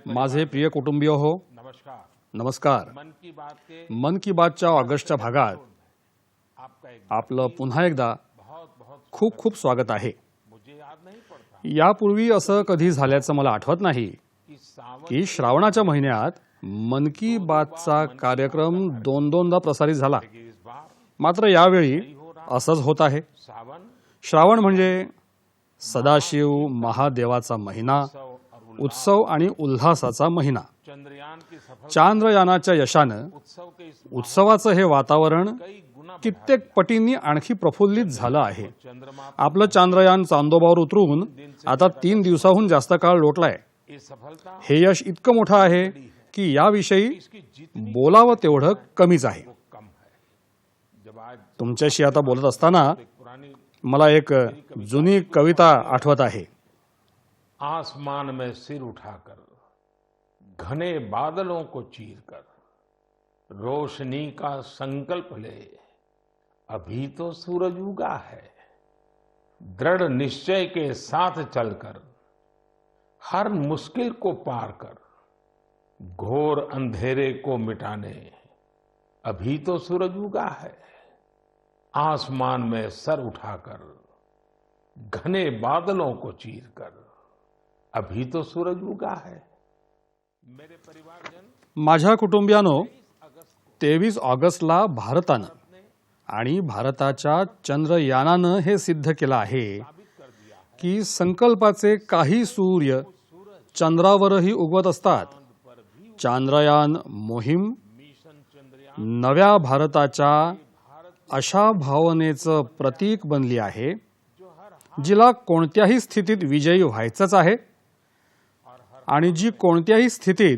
माझे प्रिय कुटुंबीय हो, नमस्कार. मन की बातच्या ऑगस्टच्या भागात आपलं पुन्हा एकदा खूप खूप स्वागत आहे. यापूर्वी असं कधी झाल्याचं मला आठवत नाही की श्रावणाच्या महिन्यात मन की बातचा कार्यक्रम दोनदा प्रसारित झाला. मात्र यावेळी असंच होत आहे. श्रावण म्हणजे सदाशिव महादेवाचा महिना, उत्सव आणि उल्हासाचा महिना. चांद्रयानाच्या यशानं उत्सवाचं हे वातावरण कित्येक पटींनी आणखी प्रफुल्लित झालं आहे. आपलं चांद्रयान चांदोबावर उतरून आता 3 दिवसाहून जास्त काळ लोटलाय. हे यश इतकं मोठं आहे की याविषयी बोलावं तेवढं कमीच आहे. तुमच्याशी आता बोलत असताना मला एक जुनी कविता आठवत आहे. आसमान में सिर उठाकर घने बादलों को चीरकर रोशनी का संकल्प ले, अभी तो सूरज उगा है. दृढ़ निश्चय के साथ चलकर हर मुश्किल को पार कर, घोर अंधेरे को मिटाने अभी तो सूरज उगा है. आसमान में सर उठाकर घने बादलों को चीरकर अभी तो सूरज उगा है. माझ्या कुटुंबियानो, 23 ऑगस्टला भारतानं आणि भारताच्या चंद्रयानानं हे सिद्ध केलं आहे की संकल्पाचे काही सूर्य चंद्रावरही उगवत असतात. चांद्रयान मोहीम नव्या भारताच्या अशा भावनेचं प्रतीक बनली आहे जिला कोणत्याही स्थितीत विजयी व्हायचंच आहे आणि जी कोणत्याही स्थितीत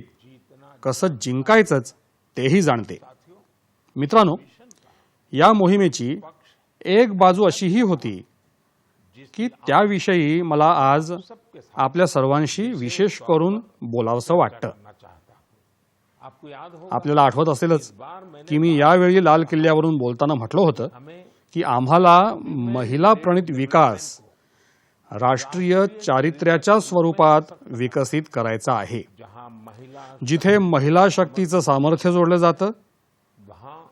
कसं जिंकायचंच तेही जाणते. मित्रांनो, या मोहिमेची एक बाजू अशीही होती की त्याविषयी मला आज आपल्या सर्वांशी विशेष करून बोलावंसं वाटतं. आपल्याला आठवत असेलच की मी यावेळी लाल किल्ल्यावरून बोलताना म्हटलं होतं की आम्हाला महिला प्रणित विकास राष्ट्रीय चारित्र्याच्या स्वरूपात विकसित करायचा आहे. जिथे महिला शक्तीचं सामर्थ्य जोडलं जातं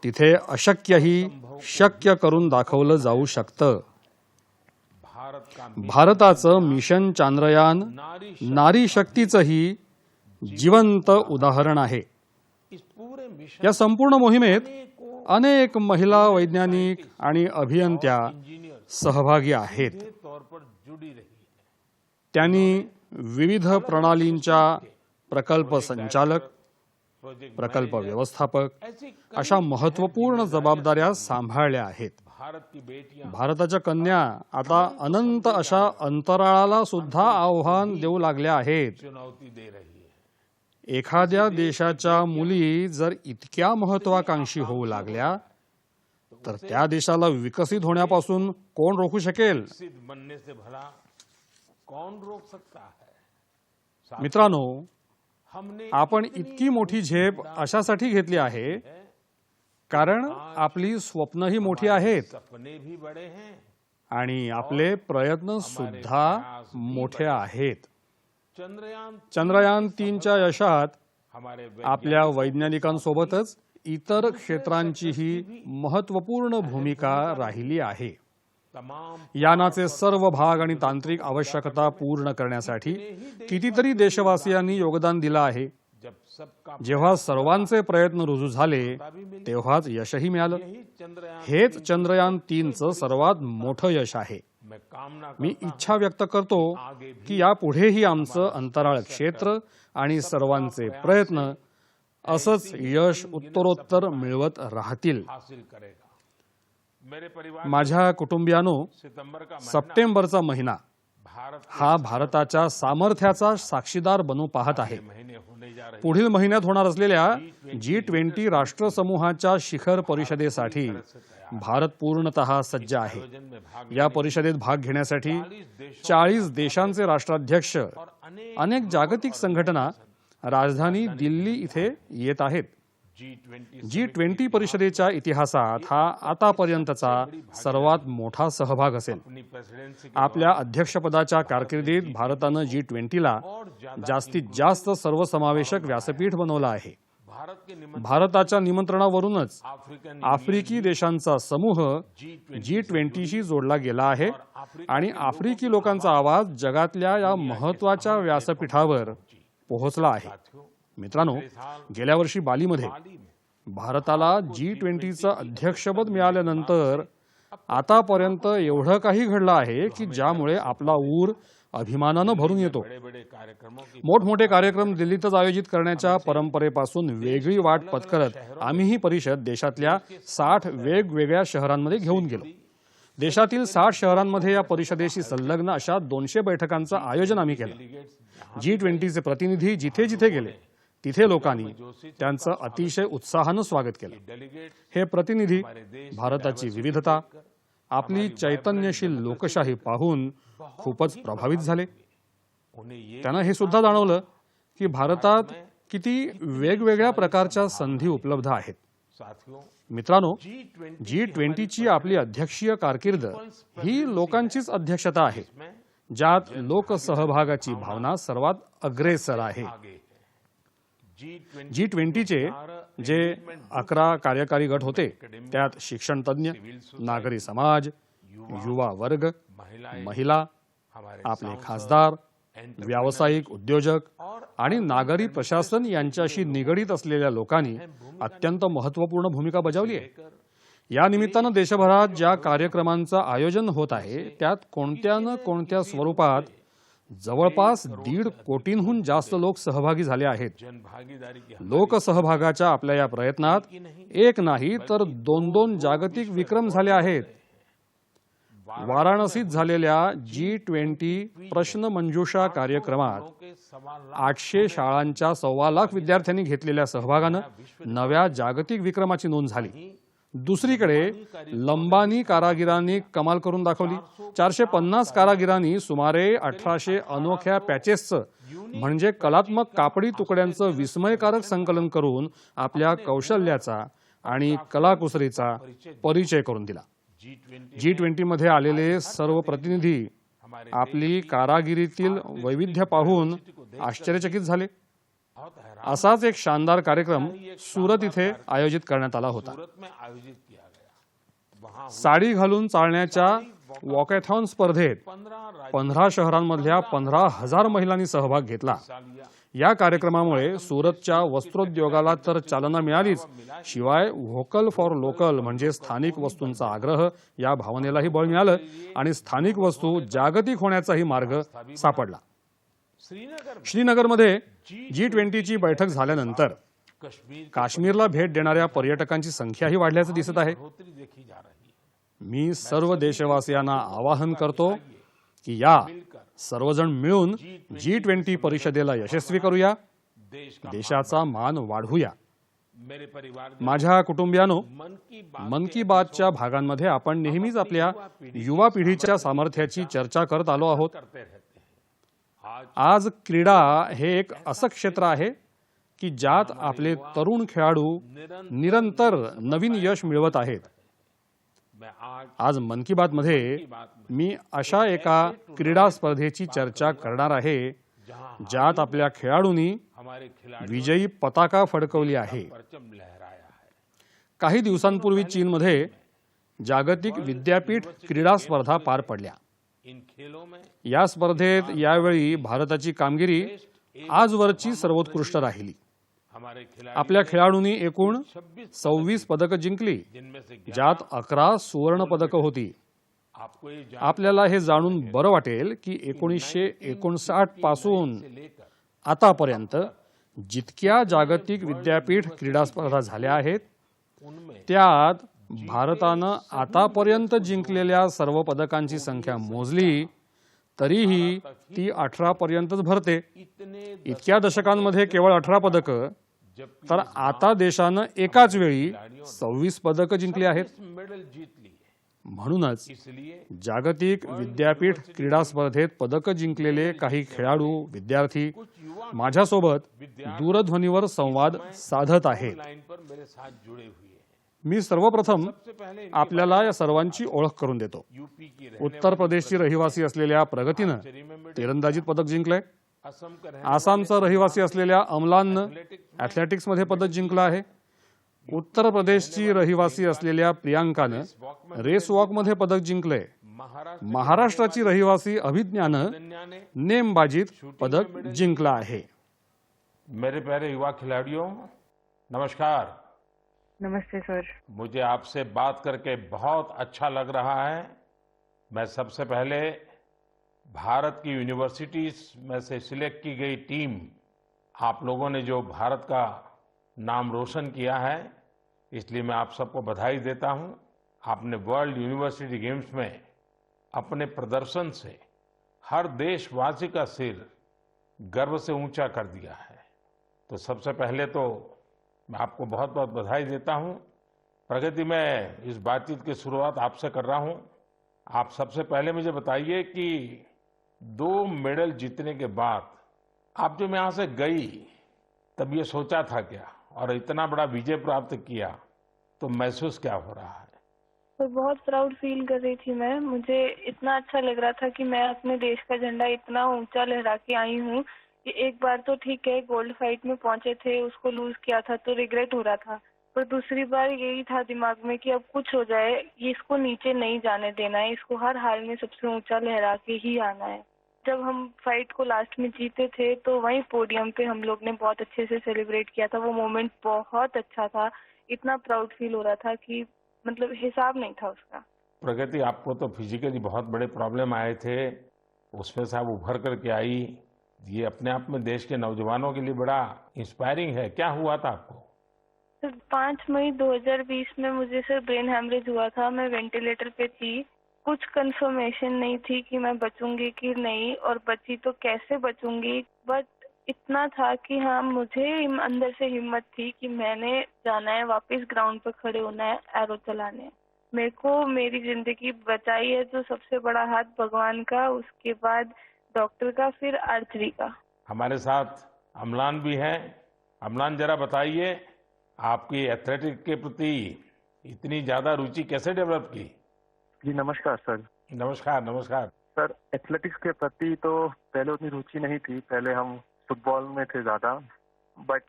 तिथे अशक्यही शक्य करून दाखवलं जाऊ शकतं. भारताचं मिशन चांद्रयान नारी शक्तीचंही जिवंत उदाहरण आहे. या संपूर्ण मोहिमेत अनेक महिला वैज्ञानिक आणि अभियंत्या सहभागी आहेत. त्यांनी विविध प्रणालींच्या प्रकल्प संचालक, प्रकल्प व्यवस्थापक अशा महत्त्वपूर्ण जबाबदाऱ्या सांभाळल्या आहेत. भारताच्या कन्या आता अनंत अशा अंतराळाला सुद्धा आव्हान देऊ लागल्या आहेत. एखाद्या देशाच्या मुली जर इतक्या महत्वाकांक्षी होऊ लागल्या तर त्या देशाला विकसित होण्यापासून कोण रोखू शकेल? मित्रांनो, आपण इतकी मोठी झेप अशासाठी घेतली आहे कारण आपली स्वप्नही मोठी आहेत आणि आपले प्रयत्न सुद्धा मोठे आहेत. चंद्रयान 3च्या यशात आपल्या वैज्ञानिकांसोबतच इतर क्षेत्रांचीही महत्त्वपूर्ण भूमिका राहिली आहे. यानाचे सर्व भाग आणि तांत्रिक आवश्यकता पूर्ण करण्यासाठी कितीतरी देशवासियांनी योगदान दिलं आहे. जेव्हा सर्वांचे प्रयत्न रुजू झाले तेव्हाच यशही मिळालं. हेच चंद्रयान 3चं सर्वात मोठं यश आहे. मी इच्छा व्यक्त करतो की यापुढेही आमचं अंतराळ क्षेत्र आणि सर्वांचे प्रयत्न असंच यश उत्तरोत्तर मिळवत राहतील. माझ्या कुटुंबियानो, सप्टेंबरचा महिना हा भारताच्या सामर्थ्याचा साक्षीदार बनू पाहत आहे. पुढील महिन्यात होणार असलेल्या G20 राष्ट्रसमूहाच्या शिखर परिषदेसाठी भारत पूर्णतः सज्ज आहे. या परिषदेत भाग घेण्यासाठी 40 देशांचे राष्ट्राध्यक्ष, अनेक जागतिक संघटना राजधानी दिल्ली इथे येत आहेत. G20 परिषदेच्या इतिहासात हा आतापर्यंतचा सर्वात मोठा सहभाग असेल. आपल्या अध्यक्षपदाच्या कारकिर्दीत भारतानं G20ला जास्तीत जास्त सर्वसमावेशक व्यासपीठ बनवलं आहे. भारताच्या निमंत्रणावरूनच आफ्रिकी देशांचा समूह G20शी जोडला गेला आहे आणि आफ्रिकी लोकांचा आवाज जगातल्या या महत्वाच्या व्यासपीठावर पोहोचला आहे. मित्रांनो, गेल्या वर्षी बालीमध्ये भारताला G20चं अध्यक्षपद मिळाल्यानंतर आतापर्यंत एवढं काही घडलं आहे की ज्यामुळे आपला ऊर अभिमानानं भरून येतो. मोठमोठे कार्यक्रम दिल्लीतच आयोजित करण्याच्या परंपरेपासून वेगळी वाट पत्करत आम्ही ही परिषद देशातल्या 60 वेगवेगळ्या शहरांमध्ये घेऊन गेलो. देशातील 60 शहरांमध्ये या परिषदेशी संलग्न अशा 200 बैठकांचं आयोजन आम्ही केलं. G20चे प्रतिनिधी जिथे जिथे गेले तिथे लोकांनी त्यांचं अतिशय उत्साहानं स्वागत केलं. हे प्रतिनिधी भारताची विविधता, आपली चैतन्यशील लोकशाही पाहून खूपच प्रभावित झाले. त्यांना हे सुद्धा जाणवलं की भारतात किती वेगवेगळ्या प्रकारच्या संधी उपलब्ध आहेत. मित्रांनो, G20ची आपली अध्यक्षीय कारकीर्द ही लोकांचीच अध्यक्षता आहे, ज्यात लोकसहभागाची भावना सर्वात अग्रेसर आहे. G20चे जे 11 कार्यकारी गट होते त्यात शिक्षण तज्ञ, नागरी समाज, युवा वर्ग, महिला, आपले खासदार, व्यावसायिक उद्योजक आणि नागरी प्रशासन यांच्याशी निगडीत असलेल्या लोकांनी अत्यंत महत्त्वपूर्ण भूमिका बजावली आहे. या निमित्तानं देशभरात ज्या कार्यक्रमांचं आयोजन होत आहे त्यात कोणत्या न कोणत्या स्वरूपात जवळपास 1.5 कोटींहून जास्त लोक सहभागी झाले आहेत. लोकसहभागाच्या आपल्या या प्रयत्नात एक नाही तर 2 जागतिक विक्रम झाले आहेत. वाराणसीत झालेल्या G20 प्रश्नमंजुषा कार्यक्रमात 800 शाळांच्या 1.25 लाख विद्यार्थ्यांनी घेतलेल्या सहभागानं नव्या जागतिक विक्रमाची नोंद झाली. दुसरीकडे लंबानी कारागिरांनी कमाल करून दाखवली. 450 कारागिरांनी सुमारे 1800 अनोख्या पॅचेसचं म्हणजे कलात्मक कापडी तुकड्यांचं विस्मयकारक संकलन करून आपल्या कौशल्याचा आणि कलाकुसरीचा परिचय करून दिला. G20 मध्ये आलेले सर्व प्रतिनिधी आपली कारागिरीतील वैविध्य पाहून आश्चर्यचकित झाले. असाच एक शानदार कार्यक्रम सुरत इथे आयोजित करण्यात आला होता. साडी घालून चालण्याच्या वॉकॅथॉन स्पर्धेत 15 शहरांमधल्या 15,000 महिलांनी सहभाग घेतला. या कार्यक्रमामुळे सुरतच्या वस्त्रोद्योगाला तर चालना मिळालीच, शिवाय व्होकल फॉर लोकल म्हणजे स्थानिक वस्तूंचा आग्रह या भावनेलाही बळ मिळालं आणि स्थानिक वस्तू जागतिक होण्याचाही मार्ग सापडला. श्रीनगरमध्ये G20ची बैठक झाल्यानंतर काश्मीरला भेट देणाऱ्या पर्यटकांची संख्याही वाढल्याचं दिसत आहे. मी सर्व देशवासियांना आवाहन करतो की या सर्वजण मिळून G20 परिषदेला यशस्वी करूया, देशाचा मान वाढवूया. माझ्या कुटुंबियांनो, मन की बातच्या भागांमध्ये आपण नेहमीच आपल्या युवा पिढीच्या सामर्थ्याची चर्चा करत आलो आहोत. आज क्रीडा हे एक असं क्षेत्र आहे की ज्यात आपले तरुण खेळाडू निरंतर नवीन यश मिळवत आहेत. आज मन की बात मध्ये मी अशा एका क्रीडा स्पर्धेची चर्चा करणार आहे ज्यात आपल्या खेळाडूंनी विजयी पताका फडकवली आहे. काही दिवसांपूर्वी चीनमध्ये जागतिक विद्यापीठ क्रीडा स्पर्धा पार पडल्या. या स्पर्धेत यावेळी भारताची कामगिरी आजवरची सर्वोत्कृष्ट राहिली. आपल्या खेळाडूंनी एकूण 26 पदकं जिंकली, ज्यात 11 सुवर्ण पदकं होती. आपल्याला हे जाणून बरं वाटेल की 1959 पासून आतापर्यंत जितक्या जागतिक विद्यापीठ क्रीडा स्पर्धा झाल्या आहेत त्यात भारतानं आतापर्यंत जिंकलेल्या सर्व पदकांची संख्या मोजली तरीही ती 18 पर्यंतच भरते. इतक्या दशकांमध्ये केवळ 18 पदकं, तर आता देशानं एकाच वेळी 26 पदकं जिंकली आहेत. म्हणूनच जागतिक विद्यापीठ क्रीडा स्पर्धेत पदकं जिंकलेले काही खेळाडू, विद्यार्थी माझ्यासोबत दूरध्वनीवर संवाद साधत आहेत. मेरे साथ जुड़े हुए हैं। मी सर्वप्रथम सबसे पहले आपल्याला या सर्वांची ओळख करून देतो. यूपी की रहने उत्तर प्रदेशची रहिवासी असलेल्या प्रगतीनं तिरंदाजीत पदक जिंकलंय. असम का रहने आसामचा रहिवासी असलेल्या अमलाननं ॲथलेटिक्समध्ये पदक जिंकलं आहे. उत्तर प्रदेशची रहिवासी असलेल्या प्रियांकानं रेस वॉकमध्ये पदक जिंकलंय. महाराष्ट्राची रहिवासी अभिज्ञानं ने नेमबाजीत पदक जिंकलं आहे. मेरे प्यारे युवा खिलाड़ियों, नमस्कार। नमस्ते सर। मुझे आपसे बात करके बहुत अच्छा लग रहा है। मैं सबसे पहले भारत की यूनिवर्सिटीज में से सिलेक्ट की गई टीम, आप लोगों ने जो भारत का नाम रोशन किया है, इसलिए मैं आप सबको बधाई देता हूं। आपने वर्ल्ड यूनिवर्सिटी गेम्स में अपने प्रदर्शन से हर देशवासी का सिर गर्व से ऊंचा कर दिया है। तो सबसे पहले तो मैं आपको बहुत बहुत बधाई देता हूं। प्रगति में इस बातचीत की शुरुआत आपसे कर रहा हूं। आप सबसे पहले मुझे बताइए कि 2 मेडल जीतने के बाद आप जब यहां से गई तब ये सोचा था क्या, और इतना बड़ा विजय प्राप्त किया तो महसूस क्या हो रहा है? तो बहुत प्राउड फील कर रही थी मैं। मुझे इतना अच्छा लग रहा था कि मैं अपने देश का झंडा इतना ऊंचा लहरा के आई हूँ कि एक बार तो ठीक है गोल्ड फाइट में पहुंचे थे, उसको लूज किया था तो रिग्रेट हो रहा था, पर दूसरी बार यही था दिमाग में कि अब कुछ हो जाए, ये इसको नीचे नहीं जाने देना है, इसको हर हाल में सबसे ऊंचा लहरा के ही आना है। जब हम फाइट को लास्ट में जीते थे तो वहीं पोडियम पे हम लोग ने बहुत अच्छे से सेलिब्रेट किया था। वो मोमेंट बहुत अच्छा था। इतना प्राउड फील हो रहा था कि मतलब हिसाब नहीं था उसका। प्रगति, आपको तो फिजिकली बहुत बड़े प्रॉब्लम आए थे, उसमें से आप उभर करके आई। ये अपने आप में देश के नौजवानों के लिए बड़ा इंस्पायरिंग है। क्या हुआ था आपको? सर 5 मई 2020 में मुझे सर ब्रेन हैमरेज हुआ था। मैं वेंटिलेटर पे थी। कुछ कंफर्मेशन नहीं थी कि मैं बचूंगी कि नहीं, और बची तो कैसे बचूंगी, बट इतना था कि हाँ मुझे अंदर से हिम्मत थी कि मैंने जाना है, वापस ग्राउंड पर खड़े होना है, एरो चलाने। मेरे को मेरी जिंदगी बचाई है तो सबसे बड़ा हाथ भगवान का, उसके बाद डॉक्टर का, फिर आर्चरी का। हमारे साथ अमलान भी है। अमलान, जरा बताइए आपकी एथलेटिक के प्रति इतनी ज्यादा रुचि कैसे डेवलप की? जी नमस्कार सर। नमस्कार नमस्कार। सर एथलेटिक्स के प्रति तो पहले उतनी रुचि नहीं थी, पहले हम फुटबॉल में थे ज़्यादा, बट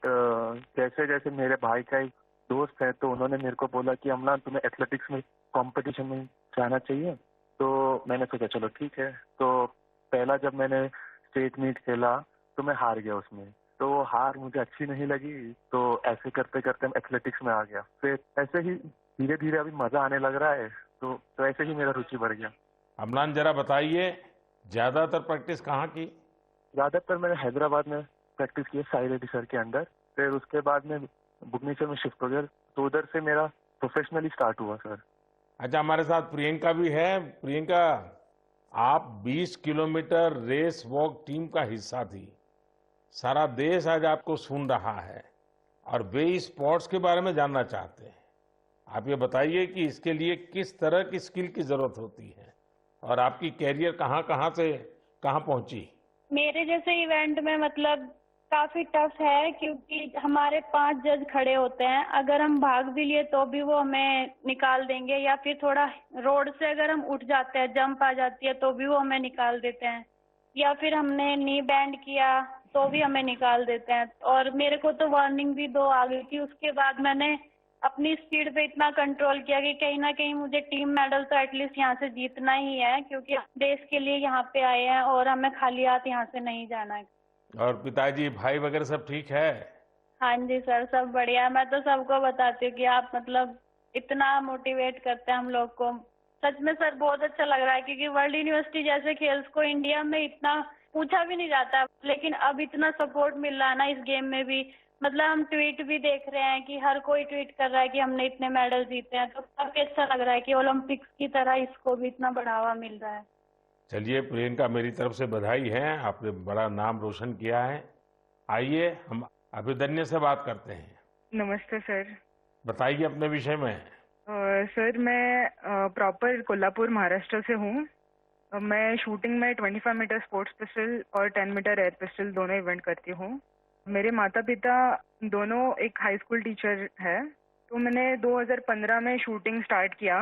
जैसे जैसे मेरे भाई का एक दोस्त है तो उन्होंने मेरे को बोला कि अमलान तुम्हें एथलेटिक्स में कंपटीशन में जाना चाहिए। तो मैंने सोचा चलो ठीक है। तो पहला जब मैंने स्टेट मीट खेला तो मैं हार गया उसमें, तो हार मुझे अच्छी नहीं लगी, तो ऐसे करते करते मैं एथलेटिक्स में आ गया। फिर ऐसे ही धीरे धीरे अभी मजा आने लग रहा है, तो ऐसे ही मेरा रुचि बढ़ गया। अमलान, जरा बताइए ज्यादातर प्रैक्टिस कहाँ की? ज्यादातर मैंने हैदराबाद में प्रैक्टिस की है, साई रेड्डी सर के अंडर। फिर उसके बाद में भुवनेश्वर में शिफ्ट हो गया, तो उधर से मेरा प्रोफेशनली स्टार्ट हुआ सर। अच्छा, हमारे साथ प्रियंका भी है। प्रियंका, आप 20 किलोमीटर रेस वॉक टीम का हिस्सा थी। सारा देश आज आपको सुन रहा है और वे इस स्पोर्ट्स के बारे में जानना चाहते हैं। आप ये बताइए कि इसके लिए किस तरह की स्किल की जरूरत होती है और आपकी कैरियर कहाँ कहाँ से कहाँ पहुंची? मेरे जैसे इवेंट में मतलब काफी टफ है, क्योंकि हमारे 5 जज खड़े होते हैं। अगर हम भाग भी लिए तो भी वो हमें निकाल देंगे, या फिर थोड़ा रोड से अगर हम उठ जाते हैं, जंप आ जाती है तो भी वो हमें निकाल देते हैं, या फिर हमने नी बैंड किया तो भी हमें निकाल देते हैं। और मेरे को तो वार्निंग भी 2 आ गई थी। उसके बाद मैंने अपनी स्पीड पे इतना कंट्रोल किया कि कहीं ना कहीं मुझे टीम मेडल तो एटलीस्ट यहाँ से जीतना ही है, क्योंकि देश के लिए यहाँ पे आए हैं और हमें खाली हाथ यहाँ से नहीं जाना है। और पिताजी, भाई वगैरह सब ठीक है? हाँ जी सर, सब बढ़िया। मैं तो सबको बताती हूँ कि आप मतलब इतना मोटिवेट करते हैं हम लोग को। सच में सर बहुत अच्छा लग रहा है, क्योंकि वर्ल्ड यूनिवर्सिटी जैसे खेल्स को इंडिया में इतना पूछा भी नहीं जाता, लेकिन अब इतना सपोर्ट मिल रहा है ना इस गेम में भी। मतलब हम ट्वीट भी देख रहे हैं कि हर कोई ट्वीट कर रहा है कि हमने इतने मेडल जीते हैं, तो काफी अच्छा लग रहा है कि ओलंपिक्स की तरह इसको भी इतना बढ़ावा मिल रहा है। चलिए प्रियंका, मेरी तरफ से बधाई है, आपने बड़ा नाम रोशन किया है। आइए हम अभिदन्य से बात करते हैं। नमस्ते सर। बताइए अपने विषय में। सर मैं प्रॉपर कोल्हापुर महाराष्ट्र से हूँ। मैं शूटिंग में 25 मीटर स्पोर्ट्स पिस्टल और 10 मीटर एयर पिस्टल दोनों इवेंट करती हूँ। मेरे माता पिता दोनों एक हाई स्कूल टीचर है, तो मैंने 2015 में शूटिंग स्टार्ट किया।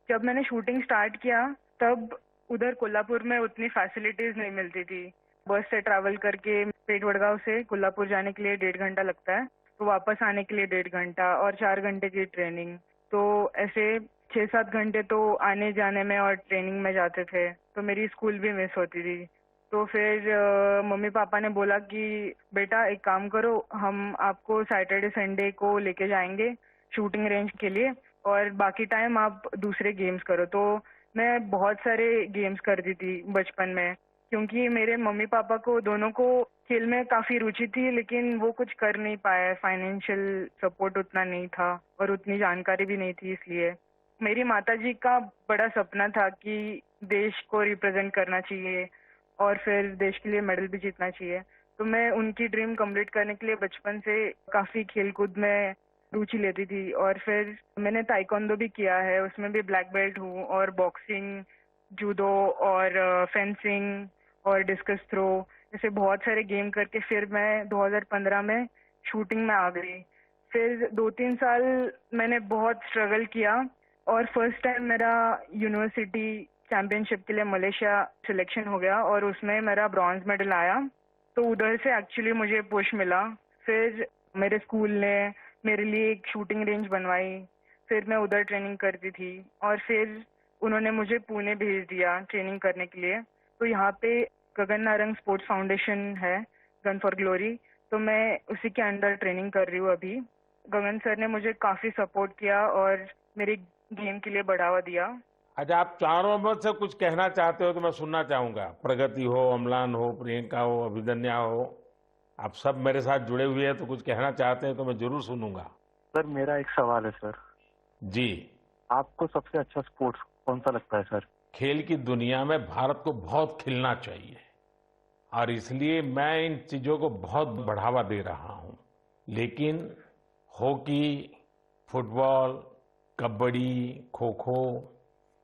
जब मैंने शूटिंग स्टार्ट किया तब उधर कोल्हापुर में उतनी फैसिलिटीज नहीं मिलती थी। बस से ट्रैवल करके पेट वडगांव से कोल्हापुर जाने के लिए 1.5 घंटा लगता है, तो वापस आने के लिए 1.5 घंटा और 4 घंटे की ट्रेनिंग। तो ऐसे 6-7 घंटे तो आने जाने में और ट्रेनिंग में जाते थे, तो मेरी स्कूल भी मिस होती थी। तो फिर मम्मी पापा ने बोला कि बेटा एक काम करो, हम आपको सैटरडे संडे को लेके जाएंगे शूटिंग रेंज के लिए और बाकी टाइम आप दूसरे गेम्स करो। तो मैं बहुत सारे गेम्स करती थी बचपन में, क्योंकि मेरे मम्मी पापा को दोनों को खेल में काफी रुचि थी, लेकिन वो कुछ कर नहीं पाए। फाइनेंशियल सपोर्ट उतना नहीं था और उतनी जानकारी भी नहीं थी। इसलिए मेरी माताजी का बड़ा सपना था कि देश को रिप्रेजेंट करना चाहिए और फिर देश के लिए मेडल भी जीतना चाहिए। तो मैं उनकी ड्रीम कंप्लीट करने के लिए बचपन से काफी खेलकूद में रुचि लेती थी। और फिर मैंने ताइक्वांडो भी किया है, उसमें भी ब्लैक बेल्ट हूँ, और बॉक्सिंग, जूडो और फेंसिंग और डिस्कस थ्रो, ऐसे बहुत सारे गेम करके फिर मैं 2015 में शूटिंग में आ गई। फिर 2-3 साल मैंने बहुत स्ट्रगल किया और फर्स्ट टाइम मेरा यूनिवर्सिटी चैंपियनशिप के लिए मलेशिया सिलेक्शन हो गया और उसमें मेरा ब्रॉन्ज मेडल आया। तो उधर से एक्चुअली मुझे पुश मिला। फिर मेरे स्कूल ने मेरे लिए एक शूटिंग रेंज बनवाई, फिर मैं उधर ट्रेनिंग करती थी और फिर उन्होंने मुझे पुणे भेज दिया ट्रेनिंग करने के लिए। तो यहाँ पे गगन नारंग स्पोर्ट्स फाउंडेशन है, गन फॉर ग्लोरी, तो मैं उसी के अंडर ट्रेनिंग कर रही हूँ अभी। गगन सर ने मुझे काफी सपोर्ट किया और मेरे गेम के लिए बढ़ावा दिया। अच्छा, आप चारों में से कुछ कहना चाहते हो तो मैं सुनना चाहूंगा। प्रगति हो, अम्लान हो, प्रियंका हो, अभिदन्या हो, आप सब मेरे साथ जुड़े हुए हैं तो कुछ कहना चाहते हैं तो मैं जरूर सुनूंगा। सर मेरा एक सवाल है सर। जी। आपको सबसे अच्छा स्पोर्ट्स कौन सा लगता है सर? खेल की दुनिया में भारत को बहुत खिलना चाहिए और इसलिए मैं इन चीजों को बहुत बढ़ावा दे रहा हूं। लेकिन हॉकी, फुटबॉल, कबड्डी, खो खो,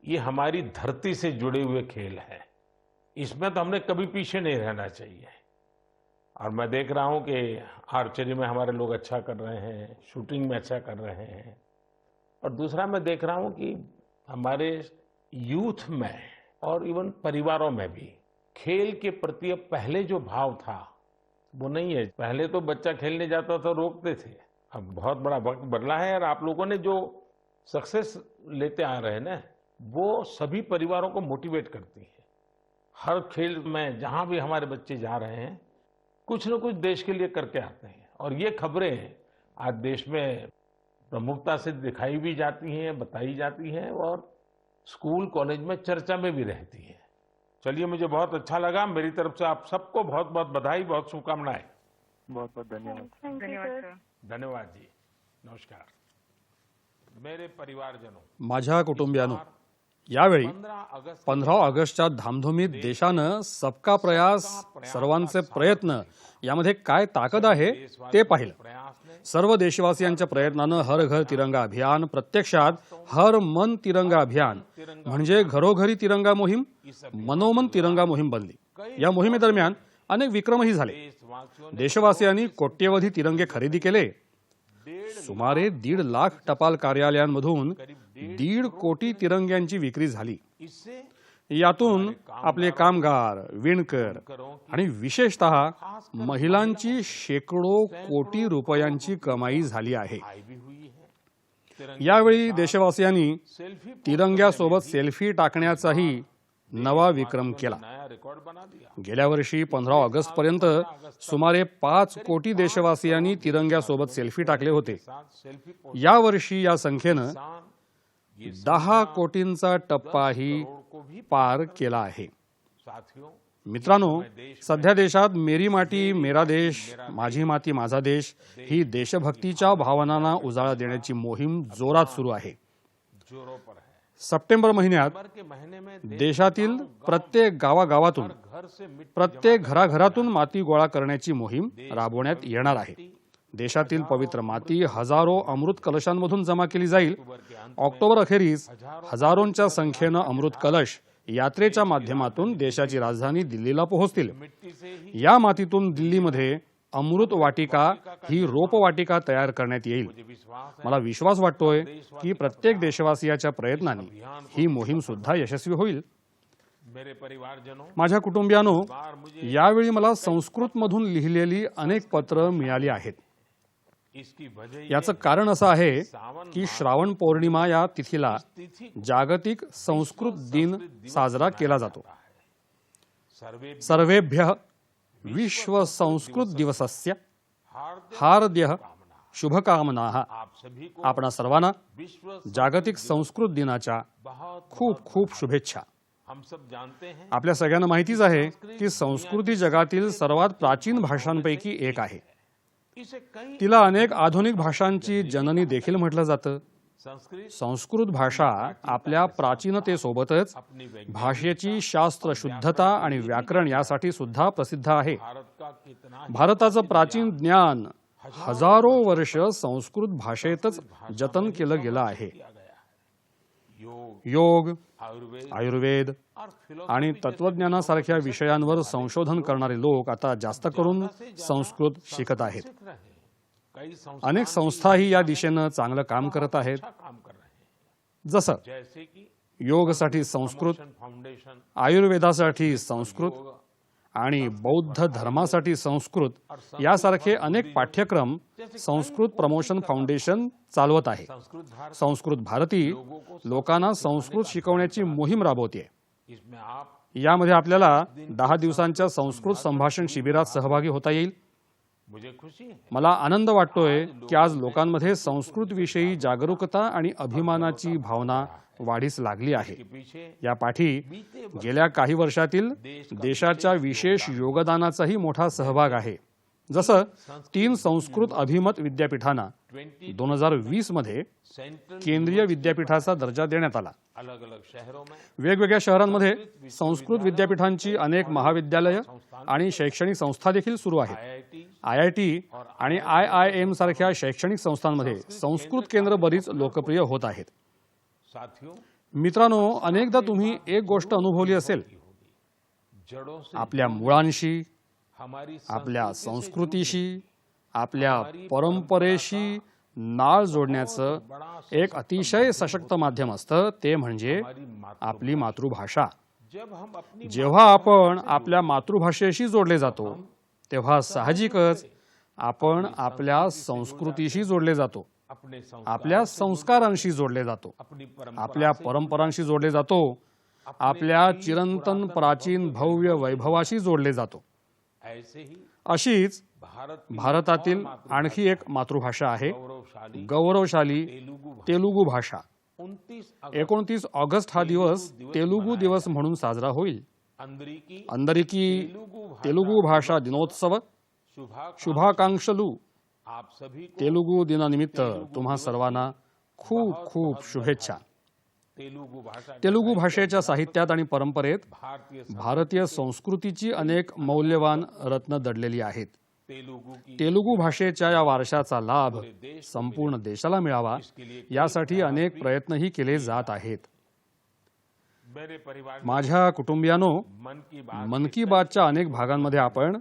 ये हमारी धरती से जुड़े हुए खेल हैं। इसमें तो हमने कभी पीछे नहीं रहना चाहिए। और मैं देख रहा हूं कि आर्चरी में हमारे लोग अच्छा कर रहे हैं, शूटिंग में अच्छा कर रहे हैं, और दूसरा मैं देख रहा हूं कि हमारे यूथ में और इवन परिवारों में भी खेल के प्रति अब पहले जो भाव था वो नहीं है। पहले तो बच्चा खेलने जाता था रोकते थे, अब बहुत बड़ा वक्त बदला है और आप लोगों ने जो सक्सेस लेते आ रहे हैं ना, वो सभी परिवारों को मोटिवेट करती है। हर खेल में जहां भी हमारे बच्चे जा रहे हैं कुछ न कुछ देश के लिए करके आते हैं और ये खबरें आज देश में प्रमुखता से दिखाई भी जाती हैं, बताई जाती हैं और स्कूल कॉलेज में चर्चा में भी रहती है। चलिए, मुझे बहुत अच्छा लगा। मेरी तरफ से आप सबको बहुत बहुत बधाई, बहुत शुभकामनाएं। बहुत बहुत धन्यवाद। धन्यवाद सर। धन्यवाद जी। नमस्कार। मेरे परिवारजनों, माझ्या कुटुंबियानो, यावेळी 15 ऑगस्टच्या धामधुमीत देशानं सबका प्रयास, सर्वांचे प्रयत्न यामध्ये काय ताकद आहे ते पाहिलं। सर्व देशवासियांच्या प्रयत्नानं हर घर तिरंगा अभियान प्रत्यक्षात हर मन तिरंगा अभियान म्हणजे घरोघरी तिरंगा मोहीम, मनोमन तिरंगा मोहीम बनली। या मोहिमेदरम्यान अनेक विक्रमही झाले। देशवासियांनी कोट्यवधी तिरंगे खरेदी केले। सुमारे 1.5 लाख टपाल कार्यालयांमधून 1.5 कोटी तिरंग्यांची विक्री झाली। यातून आपले कामगार, विणकर आणि विशेषतः महिलांची शेकडो कोटी रुपयांची कमाई झाली आहे। यावेळी देशवासियांनी तिरंग्यासोबत सेल्फी टाकण्याचाही नवा विक्रम केला। गेल्या वर्षी 15 ऑगस्ट पर्यंत सुमारे 5 कोटी देशवासियांनी तिरंग्यासोबत सेल्फी टाकले होते। या वर्षी या संख्येनं 10 कोटींचा टप्पाही पार केला आहे। मित्रांनो, सध्या देशात मेरी माती मेरा देश, माझी माती माझा देश ही देशभक्तीच्या भावनांना उजाळा देण्याची मोहीम जोरात सुरू आहे। सप्टेंबर महिन्यात देशातील प्रत्येक गावागावातून, प्रत्येक घराघरातून माती गोळा करण्याची मोहीम राबवण्यात येणार आहे। देशातील पवित्र माती हजारो अमृत कलशांमधून जमा केली जाईल। ऑक्टोबर अखेरीस हजारोंच्या संख्येनं अमृत कलश यात्रेच्या माध्यमातून देशाची राजधानी दिल्लीला पोहोचतील। या मातीतून दिल्लीमध्ये अमृत वाटिका ही रोपवाटिका तयार करण्यात येईल. मला विश्वास वाटतोय की प्रत्येक देशवासियाच्या प्रयत्नांनी ही मोहीम सुद्धा यशस्वी होईल. मेरे परिवारजनों, माझ्या कुटुंबियांनो, यावेळी मला संस्कृतमधून लिहिलेली अनेक पत्र मिळाली आहेत. इसकी वजह याचं कारण असं आहे की श्रावण पौर्णिमा या तिथीला जागतिक संस्कृत दिन साजरा केला जातो. सर्वेभ्यः विश्व संस्कृत दिवसस्य हार्द्यः शुभकामनाः. आप सभी को आपणा सर्वांना विश्व जागतिक संस्कृत दिनाच्या खूप खूप शुभेच्छा. हम सब जानते हैं आपल्या सगळ्यांना माहितीच आहे की संस्कृती जगातील सर्वात प्राचीन भाषांपैकी एक आहे. इसे कई तिला अनेक आधुनिक भाषांची जननी देखील म्हटलं जातं. संस्कृत संस्कृत भाषा आपल्या प्राचीनतेसोबतच अपनी भाषेची शास्त्र शुद्धता आणि व्याकरण यासाठी सुद्धा प्रसिद्ध आहे. भारत का कितना भारताचं प्राचीन ज्ञान हजारो वर्ष संस्कृत भाषेतच जतन केलं गेलं आहे. किया गया है. योग, योग, आयुर्वेद आयुर्वेद और आणि तत्वज्ञानासारख्या विषयांवर संशोधन करणारे लोक आता जास्त करून संस्कृत शिकत आहेत. सीख रहे हैं. कई संस्था अनेक संस्थाही या दिशेनं चांगलं काम करत आहेत. अच्छा काम कर रहे हैं, जसं जैसे कि योगसाठी संस्कृत, फाउंडेशन, आयुर्वेदासाठी संस्कृत आणि बौद्ध धर्मासाठी संस्कृत यासारखे अनेक पाठ्यक्रम संस्कृत प्रमोशन फाउंडेशन चालवत आहे. संस्कृत भारत, संस्कृत भारती लोकांना संस्कृत शिकवण्याची मोहीम राबवते. इसमें आप यामध्ये आपल्याला 10 दिवसांच्या संस्कृत संभाषण शिबिरात सहभागी होता येईल. मुझे खुशी है मला आनंद वाटतोय की आज लोकांमध्ये संस्कृत विषयी जागरूकता आणि अभिमानाची भावना वाढीस लागली आहे. कि पीछे या पाठी गेल्या काही वर्षातील देशाच्या विशेष योगदानाचाही मोठा सहभाग आहे. जसं 3 संस्कृत अभिमत विद्यापीठांना 2020 मध्ये सेंट्रल केंद्रीय विद्यापीठाचा दर्जा देण्यात आला. अलग अलग शहरों में वेगवेगळ्या शहरांमध्ये संस्कृत विद्यापीठांची अनेक महाविद्यालयं आणि शैक्षणिक संस्था देखील सुरू आहेत. IIT IIT आणि IIM सारख्या शैक्षणिक संस्थांमध्ये संस्कृत केंद्र बरीच लोकप्रिय होत आहेत. साथियों, मित्रांनो, अनेकदा तुम्ही एक गोष्ट अनुभवली असेल. जड़ों से आपल्या मुळांशी, हमारी आपल्या संस्कृतीशी, आपल्या परंपरेशी नाळ जोडण्याचं एक अतिशय सशक्त माध्यम असतं ते म्हणजे आपली मातृभाषा. जब हम अपनी जेव्हा आपण आपल्या मातृभाषेशी जोडले जातो तेव्हा साहजिकच आपण आपल्या संस्कृतीशी जोडले जातो, अपने आपल्या संस्कारांशी जोडले जातो, अपनी आपल्या परंपरांशी जोडले जातो, आपल्या चिरंतन प्राचीन भव्य वैभवाशी जोडले जातो. ऐसे ही अशीच भारत भारतातील आणखी एक मातृभाषा आहे, गौरवशाली गौरवशाली तेलुगू भाषा. 29 29 ऑगस्ट हा दिवस तेलुगू दिवस म्हणून साजरा होईल. अंदरिकी अंदरिकी तेलुगू भाषा दिनोत्सव शुभाकांक्षलू. आप सभी को तेलुगू दिनानिमित्त तुम्हा सर्वांना खूप खूप शुभेच्छा. तेलुगु भाषा तेलुगू भाषेच्या साहित्यात आणि परंपरेत भारतीय भारतीय संस्कृतीची अनेक मौल्यवान रत्न दडलेली आहेत. तेलुगु की तेलुगू भाषेच्या या वारशाचा लाभ संपूर्ण देशाला मिळावा यासाठी अनेक प्रयत्नही केले जात आहेत. मेरे परिवार माझ्या कुटुंबियांनो, मन की बात मन की बातच्या अनेक भागांमध्ये आपण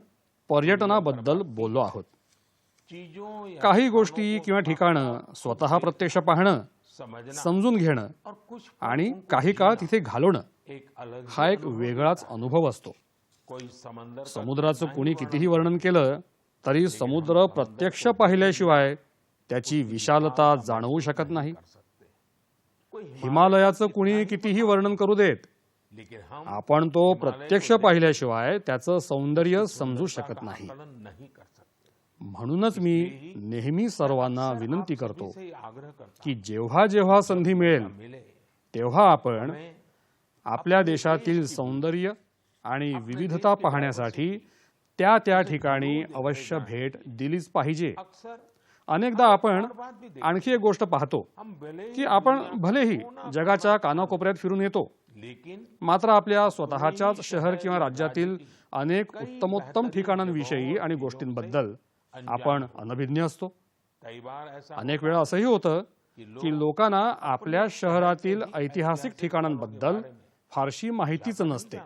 पर्यटनाबद्दल बोललो आहोत. चीजों या काही गोष्टी किंवा ठिकाणं स्वतः प्रत्यक्ष पाहणं, समझना समजून घेणं और कुछ आणि काही काळ तिथे घालवणं एक अलग हा एक वेगळाच अनुभव असतो. कोई समंदर का समुद्राचं कुणी कितीही वर्णन केलं तरी समुद्र प्रत्यक्ष पाहिल्याशिवाय त्याची विशालता जाणवू शकत नाही. कोई हिमालयाचं कुणी कितीही वर्णन करू देत, लेकिन हम आपण तो प्रत्यक्ष पाहिल्याशिवाय त्याचं सौंदर्य समजू शकत नाही. पालन नहीं कर सकते. म्हणूनच मी नेहमी सर्वांना विनंती करतो से आग्रह करता की जेव्हा जेव्हा संधी मिळेल मिले तेव्हा आपण आपल्या देशातील सौंदर्य आणि विविधता पाहण्यासाठी त्या त्या ठिकाणी अवश्य भेट दिलीच पाहिजे. अक्सर अनेकदा आपण आणखी एक गोष्ट पाहतो हम भले की आपण भलेही जगाच्या कानाकोपऱ्यात फिरून येतो, लेकिन मात्र आपल्या स्वतःच्याच शहर किंवा राज्यातील अनेक उत्तमोत्तम ठिकाणांविषयी आणि गोष्टींबद्दल आपण अनभिज्ञ असतो. कई बार ऐसा अनेक वेळा असंही होतं की लोकांना आपल्या शहरातील ऐतिहासिक ठिकाणांबद्दल फारशी माहितीच नसते.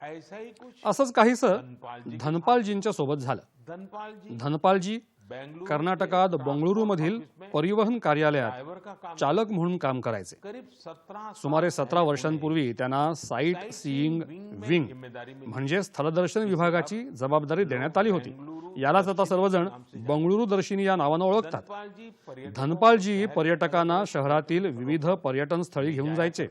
ऐसा ही कुछ असंच काहीसं धनपाल जी धनपालजींच्या सोबत झालं. धनपाल जी धनपालजी बेंगलुरु कर्नाटकात बंगळुरूमधील परिवहन कार्यालयात ड्राइवर का काम चालक म्हणून काम करायचे. करीब 17 सुमारे 17 वर्षांपूर्वी त्यांना साईट सीइंग विंग जिम्मेदारी मिली. म्हणजे स्थलदर्शन विभागाची जबाबदारी देण्यात आली होती. यालाच आता सर्वजण बंगळुरू दर्शिनी या नावानं ओळखतात. धनपाल जी पर्यटन धनपालजी पर्यटकांना शहरातील विविध पर्यटन स्थळी घेऊन जायचे.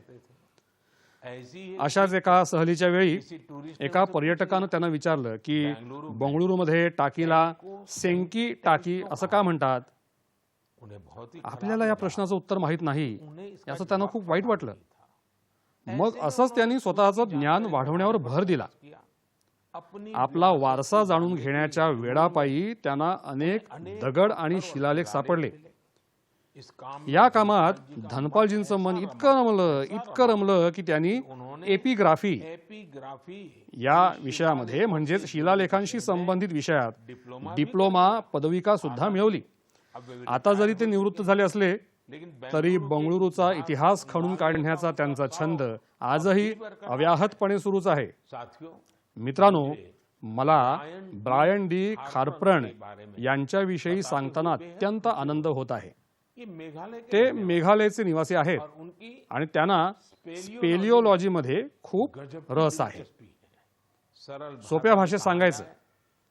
ऐसी ही अशाच एका सहलीच्या वेळी किसी टूरिस्ट एका पर्यटकानं त्यांना विचारलं की बंगळुरूमध्ये टाकीला सेंकी टाकी असं का म्हणतात. उन्हें बहुत ही आपल्याला या प्रश्नाचं उत्तर माहीत नाही याचं त्यांना खूप वाईट वाटलं. मग असंच त्यांनी स्वतःचं ज्ञान वाढवण्यावर भर दिला. किया. अपनी आपला वारसा जाणून घेण्याच्या वेळापायी त्यांना अनेक दगड आणि शिलालेख सापडले. इस काम या कामात धनपालजींचं मन इतकं रमलं की त्यांनी एपिग्राफी एपिग्राफी या विषयामध्ये म्हणजेच शिलालेखांशी संबंधित विषयात डिप्लोमा पदविका सुद्धा मिळवली. आता जरी ते निवृत्त झाले असले लेकिन तरी बंगळुरूचा इतिहास खणून काढण्याचा त्यांचा छंद आजही अव्याहतपणे सुरूच आहे. साथियों मित्रांनो, मला ब्रायन डी खारप्रण यांच्याविषयी सांगताना अत्यंत आनंद होत आहे. ये मेघालय के ते मेघालयचे निवासी आहेत और उनकी आणि त्यांना स्पेलिओलॉजीमध्ये खूप रस आहे. दिलचस्पी है. सरल सोप्या भाषेत सांगायचं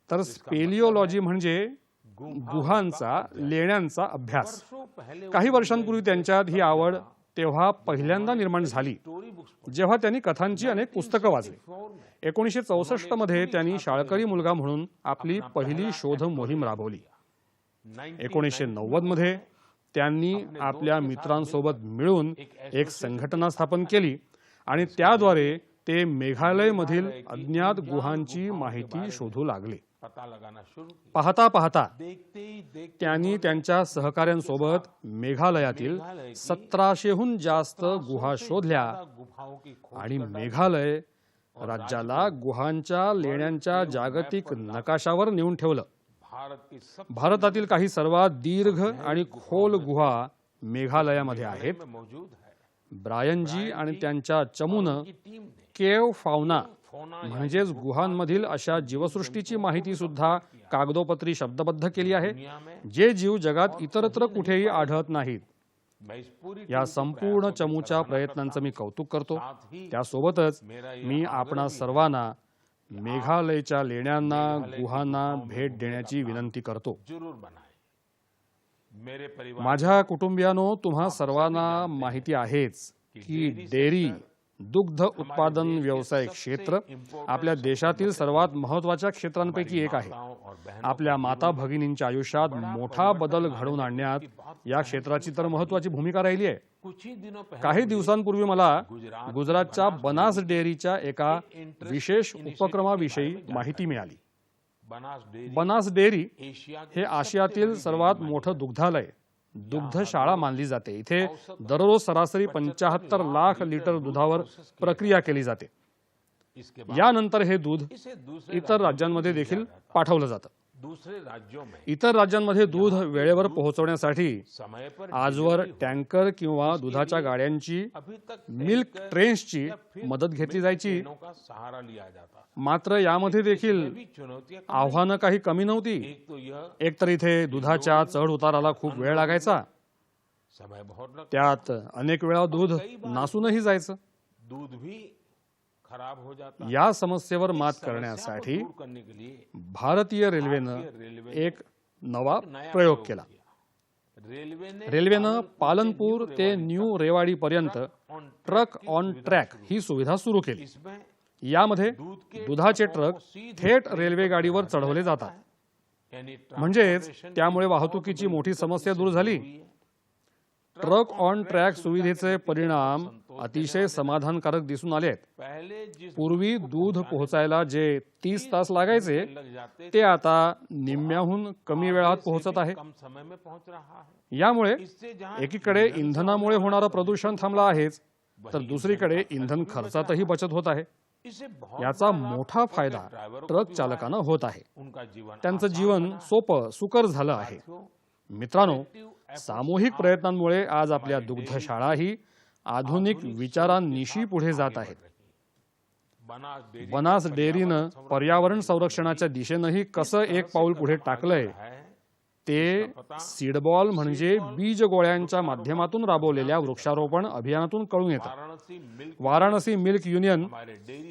तर स्पेलिओलॉजी म्हणजे गुहांचा लेण्यांचा अभ्यास. वर्षों पहले काही वर्षांपूर्वी त्यांच्यात ही आवड तेव्हा पहिल्यांदा निर्माण झाली स्टोरी बुक्स जेव्हा त्यांनी कथांची अनेक पुस्तकं वाचली. 1964 मध्ये त्यांनी शाळकरी मुलगा म्हणून आपली पहिली शोध मोहीम राबवली. 1990 मध्ये त्यांनी आपल्या मित्रांसोबत मिळून एक संघटना स्थापन केली आणि त्याद्वारे ते मेघालयमधील अज्ञात गुहांची माहिती शोधू लागले. पता लगाना शुरू किया. पाहता पाहता देखते ही देखते त्यांनी त्यांच्या सहकाऱ्यांसोबत मेघालयातील 1700हून जास्त गुहा शोधल्या गुफाओं की खोज आणि मेघालय राज्याला गुहांच्या लेण्यांच्या जागतिक नकाशावर नेऊन ठेवलं. भारत की सब भारतातील काही सर्वात दीर्घ आणि खोल गुहा मेघालयामध्ये आहेत. में मौजूद है. ब्रायनजी आणि त्यांच्या चमूनं की टीम ने केव फाउना फोना म्हणजेच गुहांमधील अशा जीवसृष्टीची माहिती सुद्धा कागदोपत्री शब्दबद्ध केली आहे दुनिया में जे जीव जगात इतरत्र कुठेही आढळत नाहीत. मैं इस पूरी या संपूर्ण चमूच्या प्रयत्नांचं मी कौतुक करतो. साथ ही त्यासोबतच मी आपणा सर्वांना मेघालयच्या लेण्यांना गुहांना भेट देण्याची विनंती करतो. जरूर बनाए. मेरे परिवार माझ्या कुटुंबियानो, तुम्हा सर्वांना माहिती आहेच की डेअरी दुग्ध उत्पादन व्यवसाय क्षेत्र आपल्या देशातील सर्वात महत्वाच्या क्षेत्रांपैकी एक आहे. माताओं और बहनों आपल्या माता भगिनींच्या आयुष्यात मोठा बदल घडवून आणण्यात या क्षेत्राची तर महत्वाची भूमिका राहिली आहे. कुछ ही दिनों पहले काही दिवसांपूर्वी मला गुजरातच्या बनास डेअरीच्या एका विशेष उपक्रमाविषयी माहिती मिळाली. Banas dairy Banas dairy Asia हे आशियातील सर्वात मोठं दुग्धालय दुग्धशाळा मानली जाते. इथे दररोज सरासरी 75 लाख लिटर दुधावर प्रक्रिया केली जाते. इसके बाद यानंतर हे दूध इसे दूसरे इतर राज्यांमध्ये देखील पाठवलं जातं. दूसरे राज्यों में इतर राज्यांमध्ये दूध वेळेवर पोहोचवण्यासाठी समय पर आजवर टँकर किंवा दुधाच्या गाड्यांची अभी तक मिल्क ट्रेन्सची मदत घेतली जायची. ट्रेनों का सहारा लिया जाता. मात्र यामध्ये देखील भी चुनौतियां आव्हानं काही कमी नव्हती. एक तो यह एकतर इथे दुधाच्या चढ उताराला खूप वेळ लागायचा. समय बहुत लगता. त्यात अनेक वेळा दूध नासूनही जायचं. दूध भी खराब हो जाता. या समस्येवर मात समस्या को करण्यासाठी दूर करने के लिए भारतीय रेल्वेनं रेल्वे एक नवा प्रयोग केला. रेल्वेनं पालनपूर ते न्यू रेवाडी पर्यंत ट्रक ऑन ट्रॅक ही सुविधा सुरू केली. इसमें यामध्ये दुधाचे ट्रक थेट रेल्वे गाडीवर चढवले जातात. यानी म्हणजेच त्यामुळे वाहतुकीची मोठी समस्या दूर झाली. ट्रक ऑन ट्रॅक सुविधेचे परिणाम अतिशय समाधानकारक दिसून आले आहेत. पहले जिस पूर्वी दूध पोहोचायला जे 30 तास लागायचे लग जाते ते आता निम्म्याहून कमी वेळात पोहोचत आहे. कम समय में पहुंच रहा है. यामुळे इससे जहां एकीकडे इंधनामुळे होणारं प्रदूषण थांबलं आहेच, तर दुसरीकडे इंधन खर्चातही बचत होत आहे. इसे बहुत याचा मोठा फायदा ट्रक चालकांना होत आहे. उनका जीवन त्यांचं जीवन सोपं सुकर झालं आहे. मित्रांनो, सामूहिक प्रयत्नांमुळे आज आपल्या दुग्धशाळाही आधुनिक विचारांनिशी पुढे जात आहेत. बनास डेअरीनं पर्यावरण संरक्षणाच्या दिशेनंही कसं एक पाऊल पुढे टाकलंय ते सीडबॉल म्हणजे बीज गोळ्यांच्या माध्यमातून राबवलेल्या वृक्षारोपण अभियानातून कळून येतं. वाराणसी मिल्क युनियन,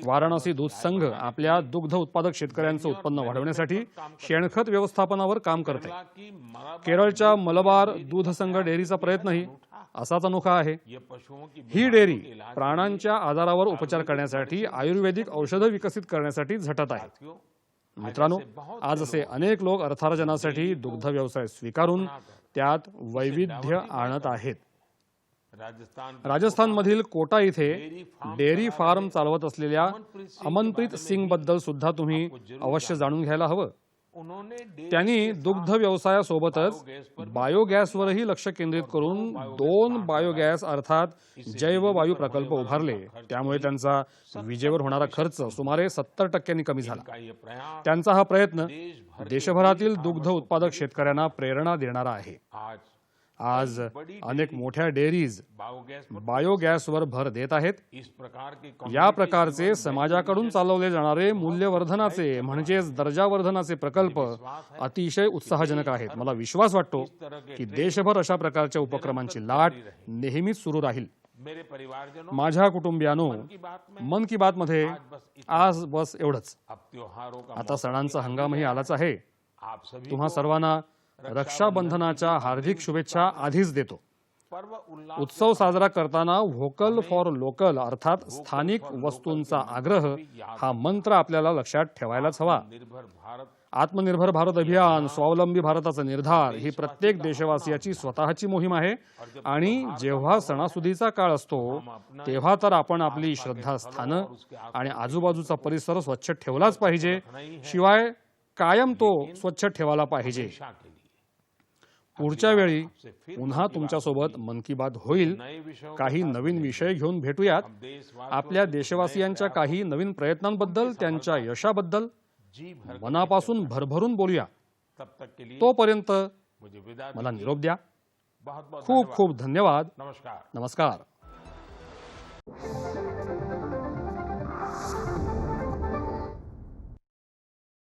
वाराणसी दूध संघ आपल्या दुग्ध उत्पादक शेतकऱ्यांचं उत्पन्न वाढवण्यासाठी शेणखत व्यवस्थापनावर काम करते. केरळच्या मलबार दूध संघ डेअरीचा प्रयत्नही असाच अनोखा आहे. ही डेअरी प्राण्यांच्या आजारावर उपचार करण्यासाठी आयुर्वेदिक औषधं विकसित करण्यासाठी झटत आहे. मित्रांनो, आज असे अनेक लोक अर्थार्जनासाठी दुग्ध व्यवसाय स्वीकारून त्यात वैविध्य आणत आहेत. राजस्थानमधील कोटा इथे डेअरी फार्म चालवत असलेल्या अमनप्रीत सिंग बद्दल सुद्धा तुम्ही अवश्य जाणून घ्यायला हवं. त्यांनी दुग्ध व्यवसायासोबतच बायोगॅसवरही लक्ष केंद्रित करून 2 बायोगॅस अर्थात जैववायू प्रकल्प उभारले. त्यामुळे त्यांचा विजेवर होणारा खर्च सुमारे 70% कमी झाला. त्यांचा हा प्रयत्न देशभरातील दुग्ध उत्पादक शेतकऱ्यांना प्रेरणा देणारा आहे. आज अनेक मोठ्या डेअरीज बायोगॅसवर भर देत आहेत. या प्रकारचे समाजाकडून चालवले जाणारे मूल्यवर्धनाचे म्हणजेच दर्जावर्धनाचे प्रकल्प अतिशय उत्साहजनक आहेत. मला विश्वास वाटतो की देशभर अशा प्रकारच्या उपक्रमांची लाट नेहमीच सुरू राहील. माझ्या कुटुंबियांनो, मन की बात मध्ये आज बस एवढंच. आता सणांचा हंगामही आलाच आहे. तुम्हा सर्वांना रक्षाबंधनाच्या हार्दिक शुभेच्छा आधीच देतो. उत्सव साजरा करताना व्होकल फॉर लोकल अर्थात स्थानिक वस्तूंचा आग्रह हा मंत्र आपल्याला लक्षात ठेवायलाच हवा. आत्मनिर्भर भारत अभियान, स्वावलंबी भारताचा निर्धार ही प्रत्येक देशवासियाची स्वतःची मोहीम आहे. आणि जेव्हा सणासुदीचा काळ असतो तेव्हा तर आपण आपली श्रद्धास्थानं आणि आजूबाजूचा परिसर स्वच्छ ठेवलाच पाहिजे. शिवाय कायम तो स्वच्छ ठेवायला पाहिजे. पुढच्या वेळी पुन्हा तुमच्यासोबत मन की बात होईल. काही नवीन विषय घेऊन भेटूयात. आपल्या देशवासियांच्या काही नवीन प्रयत्नांबद्दल, त्यांच्या यशाबद्दल मनापासून भरभरून बोलूया. तोपर्यंत मला निरोप द्या. खूप खूप धन्यवाद. नमस्कार.